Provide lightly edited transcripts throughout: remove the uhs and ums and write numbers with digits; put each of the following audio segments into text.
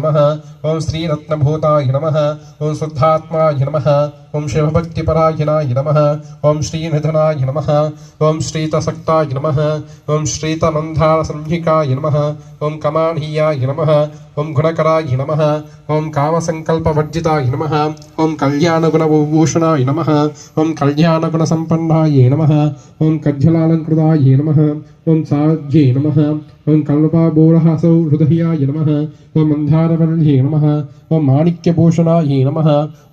नमः ओं श्रीरत्नभूताय नमः ओं शुद्धात्माय नमः ओं शिवभक्तिपरायणाय नमः ओं श्रीनिधनाय नमः ओं श्रीतसक्ताय नमः ओं श्रीतमन्धारसंहिकाय नमः ओं कमानीयाय नमः ओं गुणकराय नमः ओं कामसङ्कल्पवर्जिताय नमः ओं कल्याणगुणभूषणाय नमः ओं कल्याणगुणसम्पन्नाय नमः ओं कज्जलालङ्कृताय नमः ओं साज्ये नमः ओं कल्पबोधहसौ हृदयाय नमः ओं मन्दारवर्ण्ये नमः ओं माणिक्यभूषणाय नमः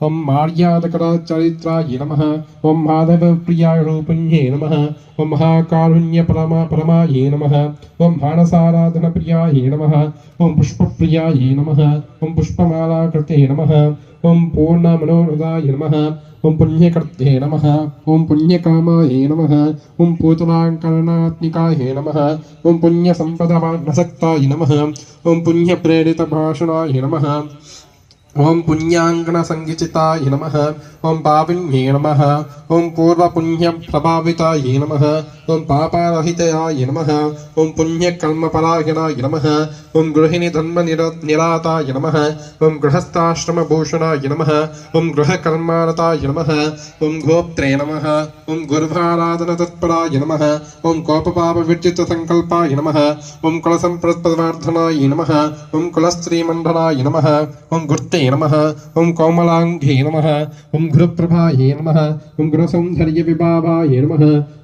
ओं मार्यादकरचरित्राय नमः ओं माधवप्रियाय रूपिण्ये नमः ओं महाकारुण्यपरमाय नमः ओं मानसाराधनप्रियाय नमः ओं पुष्पप्रियाय नमः ओं पुष्पमालाकृते नमः ओं पूर्णमनोहृदाय नमः ओं पुण्यकृते नमः ओं पुण्यकामाय नमः ओं पूतनाकर्णात्मिकाय नमः ओं पुण्यसम्पदवानसक्ताय नमः ओं पुण्यप्रेरितभाषणाय नमः ओं पुण्याङ्गनसङ्गीचिताय नमः ओं पाविन्ये नमः ओं पूर्वपुण्यप्रभाविताय नमः ओं पापरहिताय नमः ओं पुण्यकर्मपरायणाय नमः ओं गृहिणीधर्मनिराताय नमः ओं गृहस्थाश्रमभूषणाय नमः ओं गृहकर्मारताय नमः ओं गोप्त्रे नमः ओं गुर्भाराधनतत्पराय नमः ओं कोपपापविर्जितसङ्कल्पाय नमः ओं कुलसम्प्रदवर्धनाय नमः ओं कुलस्त्रीमण्डलाय नमः ओं गुर्ते नमः ओं कोमलाङ्गे नमः ओं गुरुप्रभाये नमः ओं गुरुसौन्दर्यविभावाय नमः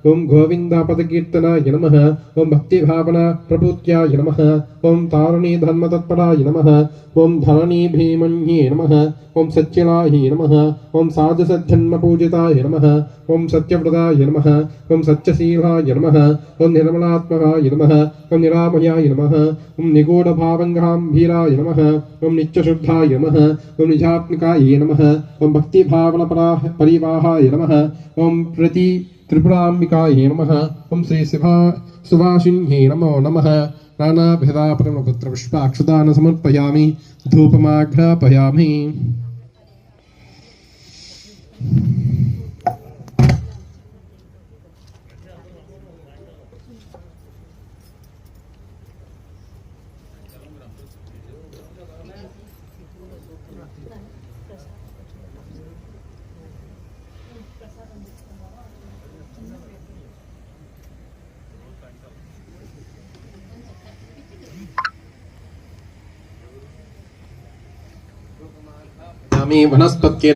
ओं गोविन्दपदकीर्तनाय नमः ओं भक्तिभावना प्रभूत्याय नमः ओं तारिणी धर्मतत्पराय नमः ओं धरणी भीमन्ये नमः ओं सच्चिलाय नमः ओं साधुसज्जन्मपूजिताय नमः ओं सत्यव्रताय नमः ओं सत्यशीलाय नमः ओं निर्मलात्मकाय नमः ओं निरामयाय नमः ओं निगूढभावङ्गाम्भीराय नमः ओं नित्यशुद्धाय नमः ओं निजात्मिकाय नमः ओं भक्तिभावनपरिवाहाय नमः ओं प्रति त्रिपुराम्बिकाय नमः ओं श्री सुभाषिन्ये नमो नमः नानाभिधापरमपुत्रपुष्पाक्षतान् समर्पयामि धूपमाघ्रापयामि। वनस्पत्ये